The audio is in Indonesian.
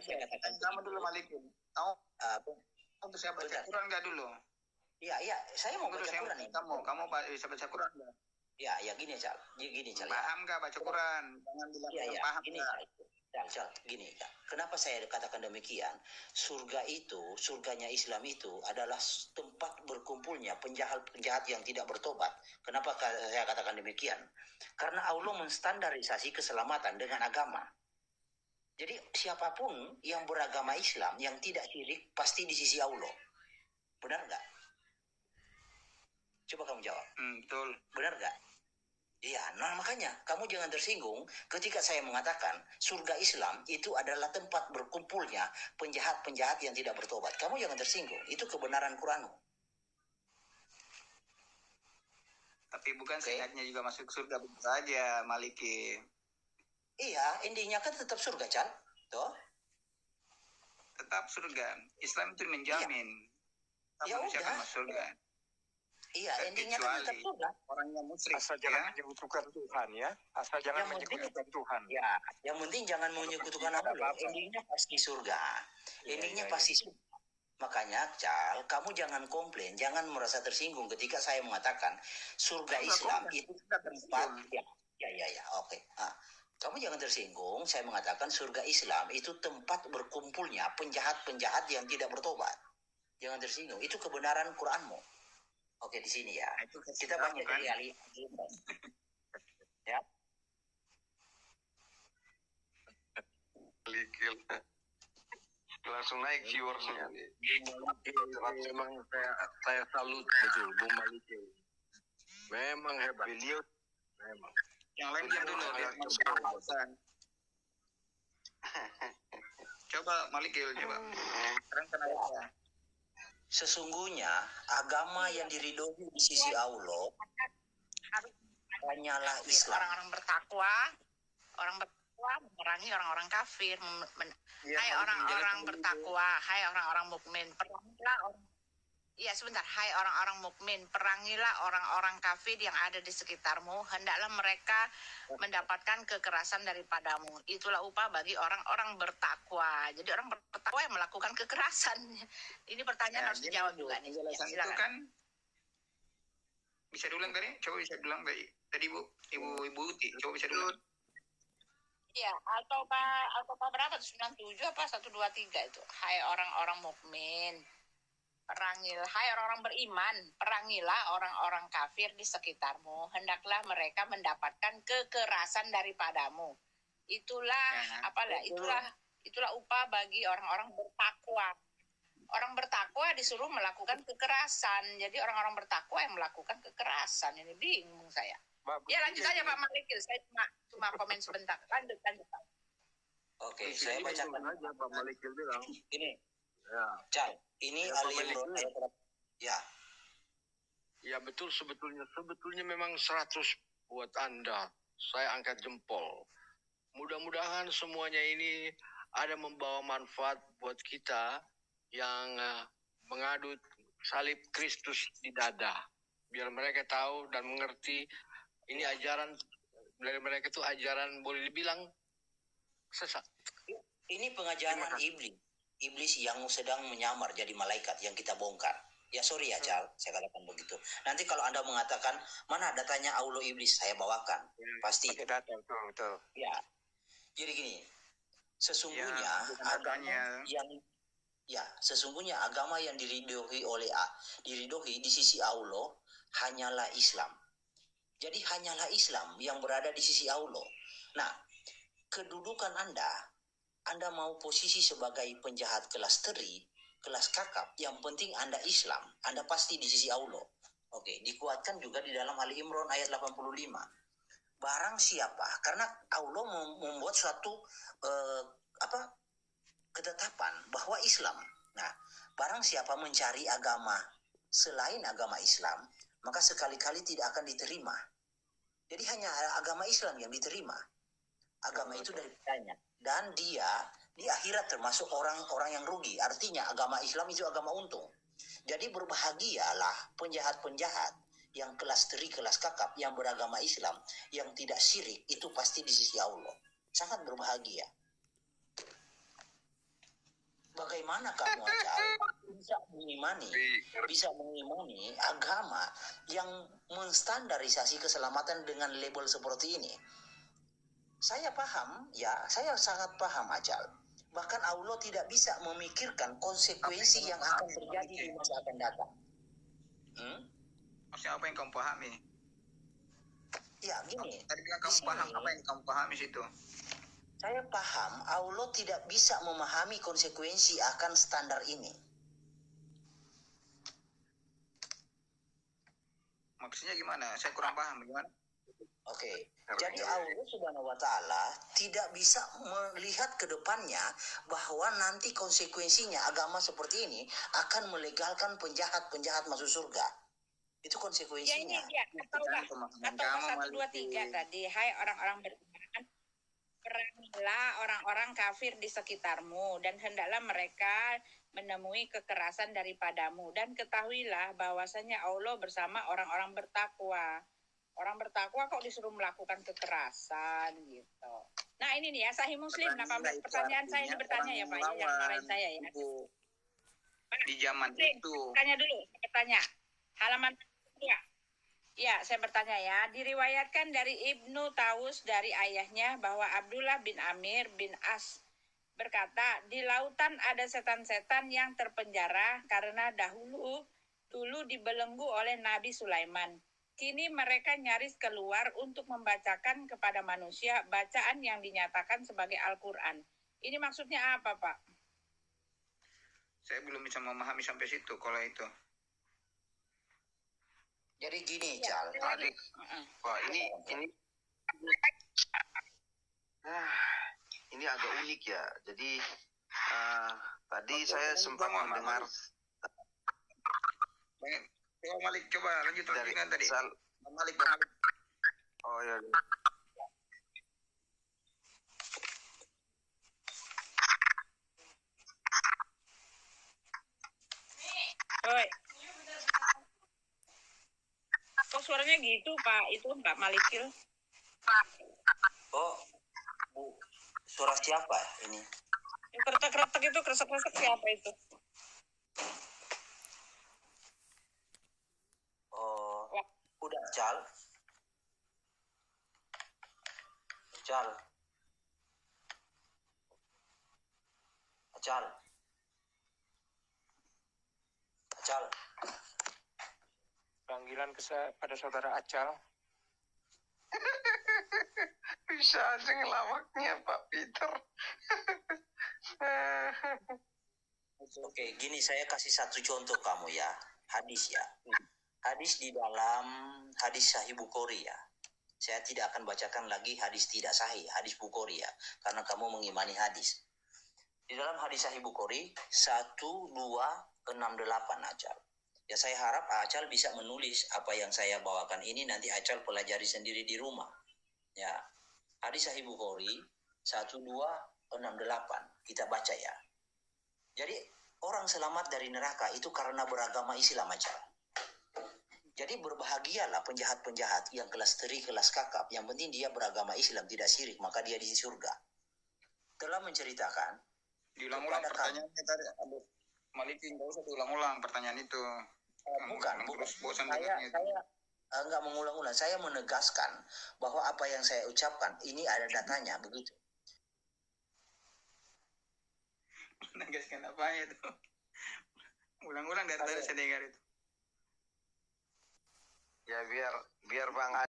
saya katakan kamu dulu Malikin. Kamu bisa baca Quran nggak dulu? Iya, saya mau baca Quran. Kamu bisa baca Quran nggak? Ya gini Cal. Paham nggak baca Quran? Jangan bilang paham. Gini, kenapa saya katakan demikian? Surganya Islam itu adalah tempat berkumpulnya penjahat-penjahat yang tidak bertobat. Kenapa saya katakan demikian? Karena Allah menstandarisasi keselamatan dengan agama. Jadi siapapun yang beragama Islam yang tidak syirik pasti di sisi Allah. Benar nggak? Coba kamu jawab. Betul. Benar nggak? Iya, nah makanya kamu jangan tersinggung ketika saya mengatakan surga Islam itu adalah tempat berkumpulnya penjahat-penjahat yang tidak bertobat. Kamu jangan tersinggung, itu kebenaran Quran. Tapi bukan sehatnya juga masuk surga begitu saja, Maliki. Iya, intinya kan tetap surga, Cal. Toh? Tetap surga. Islam itu menjamin. Iya. Ya udah. Masuk surga. Iya, intinya kan tetap surga. Orang yang musyrik. Asal jangan menyekutukan Tuhan ya. Asal jangan menyekutukan Tuhan. Ya, yang penting jangan menyekutukan Allah. Intinya pasti surga. Intinya pasti surga. Makanya, Cal, kamu jangan komplain, jangan merasa tersinggung ketika saya mengatakan surga Islam itu tempat. Ya, oke. Nah, kamu jangan tersinggung, saya mengatakan surga Islam itu tempat berkumpulnya penjahat-penjahat yang tidak bertobat. Jangan tersinggung, itu kebenaran Quranmu. Oke, di sini ya. Kita banyak dari ahli. Ya. Langsung naik viewersnya. Memang saya salut betul, Bung Maliki. Memang hebat. Beliau memang. Yang lain yang dulu. Coba Malikil, coba. Sekarang kenapa? Sesungguhnya agama yang diridhoi di sisi Allah hanyalah Islam. Orang-orang bertakwa memerangi orang-orang kafir. Hai orang-orang bertakwa, hai orang-orang mukmin, perangilah hai orang-orang mukmin, perangilah orang-orang kafir yang ada di sekitarmu, hendaklah mereka mendapatkan kekerasan daripadamu. Itulah upah bagi orang-orang bertakwa. Jadi orang bertakwa yang melakukan kekerasan. Ini pertanyaan harus dijawab juga nih. Penjelasan itu kan bisa diulang tadi? Coba bisa diulang tadi Ibu Uti. Coba bisa diulang. Iya, Al-Toba berapa? 97 apa 123 itu? Hai orang-orang mukmin, hai orang-orang beriman, perangilah orang-orang kafir di sekitarmu. Hendaklah mereka mendapatkan kekerasan daripadamu. Itulah itulah upah bagi orang-orang bertakwa. Orang bertakwa disuruh melakukan kekerasan. Jadi orang-orang bertakwa yang melakukan kekerasan. Ini bingung saya. Ya lanjut aja Pak Malikil. Saya cuma komen sebentar. Lanjut. Oke, saya bacakan aja Pak Malikil bilang. Ini. Ya. Cal, ini Ali-Imran ayat ya. Ya betul, sebetulnya memang 100 buat Anda. Saya angkat jempol. Mudah-mudahan semuanya ini ada membawa manfaat buat kita yang mengadut salib Kristus di dada. Biar mereka tahu dan mengerti ini ajaran dari mereka itu ajaran boleh dibilang sesat. Ini pengajaran iblis yang sedang menyamar jadi malaikat yang kita bongkar. Ya sorry ya Cal, saya katakan begitu. Nanti kalau Anda mengatakan mana datanya Allah iblis, saya bawakan. Pasti. Data, betul. Ya. Jadi gini, sesungguhnya sesungguhnya agama yang diridhoi di sisi Allah hanyalah Islam. Jadi hanyalah Islam yang berada di sisi Allah. Nah, kedudukan Anda mau posisi sebagai penjahat kelas teri, kelas kakap, yang penting Anda Islam, Anda pasti di sisi Allah. Oke, dikuatkan juga di dalam Ali Imran ayat 85. Barang siapa, karena Allah membuat suatu ketetapan bahwa Islam. Nah, barang siapa mencari agama selain agama Islam, maka sekali-kali tidak akan diterima. Jadi hanya agama Islam yang diterima. Agama itu dari padanya. Dan dia di akhirat termasuk orang-orang yang rugi. Artinya agama Islam itu agama untung. Jadi berbahagialah penjahat-penjahat yang kelas teri, kelas kakap, yang beragama Islam, yang tidak syirik, itu pasti di sisi Allah. Sangat berbahagia. bagaimana kamu Acal bisa mengimani agama yang menstandarisasi keselamatan dengan label seperti ini? Saya paham, ya, saya sangat paham Acal. Bahkan Allah tidak bisa memikirkan konsekuensi yang akan terjadi di masa akan datang. Maksudnya apa yang kamu pahami? Ya, gini. Tadi bilang kamu paham, apa yang kamu pahami situ? Saya paham Allah tidak bisa memahami konsekuensi akan standar ini. Maksudnya gimana? Saya kurang paham gimana? Oke. Jadi Allah Subhanahu wa taala tidak bisa melihat ke depannya bahwa nanti konsekuensinya agama seperti ini akan melegalkan penjahat-penjahat masuk surga. Itu konsekuensinya. Ya ini dia, atau 123 tadi, hai orang-orang beriman, perangilah orang-orang kafir di sekitarmu, dan hendaklah mereka menemui kekerasan daripadamu, dan ketahuilah bahwasanya Allah bersama orang-orang bertakwa. Orang bertakwa kok disuruh melakukan kekerasan gitu. Nah ini nih ya, Sahih Muslim 18. Pertanyaan saya ini bertanya ya Pak, jangan marahin saya ya. Di zaman itu. Tanya dulu, saya bertanya. Halaman 2. Ya, saya bertanya ya. Diriwayatkan dari Ibnu Tawus dari ayahnya bahwa Abdullah bin Amir bin As berkata, di lautan ada setan-setan yang terpenjara karena dulu dibelenggu oleh Nabi Sulaiman. Kini mereka nyaris keluar untuk membacakan kepada manusia bacaan yang dinyatakan sebagai Al-Quran. Ini maksudnya apa, Pak? Saya belum bisa memahami sampai situ kalau itu. Jadi gini, Cal. Adik, wah ini agak unik ya. Jadi tadi saya sempat mendengar Malik, coba lanjut dari dengan tadi. Malik. Oh ya. Oi. Kok suaranya gitu, Pak? Itu Pak Malikil. Oh, suara siapa ini? Yang kretek-kretek itu, kresek-kresek siapa itu? Oh, udah Cal. Panggilan pada saudara Acal. Bisa aja ngelawaknya Pak Peter. Oke, gini saya kasih satu contoh kamu ya. Hadis ya. Hadis di dalam hadis Sahih Bukhari ya. Saya tidak akan bacakan lagi hadis tidak sahih, hadis Bukhari ya. Karena kamu mengimani hadis. Di dalam hadis Sahih Bukhari 1268 Acal. Ya saya harap Acal bisa menulis apa yang saya bawakan ini, nanti Acal pelajari sendiri di rumah. Ya. Hadis Sahih Bukhari 1268 kita baca ya. Jadi orang selamat dari neraka itu karena beragama Islam Acal. Jadi berbahagialah penjahat-penjahat yang kelas teri, kelas kakap. Yang penting dia beragama Islam, tidak syirik, maka dia di surga. Telah menceritakan. Diulang-ulang pertanyaannya tadi. Malik, nggak usah diulang-ulang pertanyaan itu. Bukan. Saya nggak mengulang-ulang. Saya menegaskan bahwa apa yang saya ucapkan, ini ada datanya, begitu. Menegaskan apa itu? Ulang-ulang dari tadi saya dengar itu. Ya biar Bang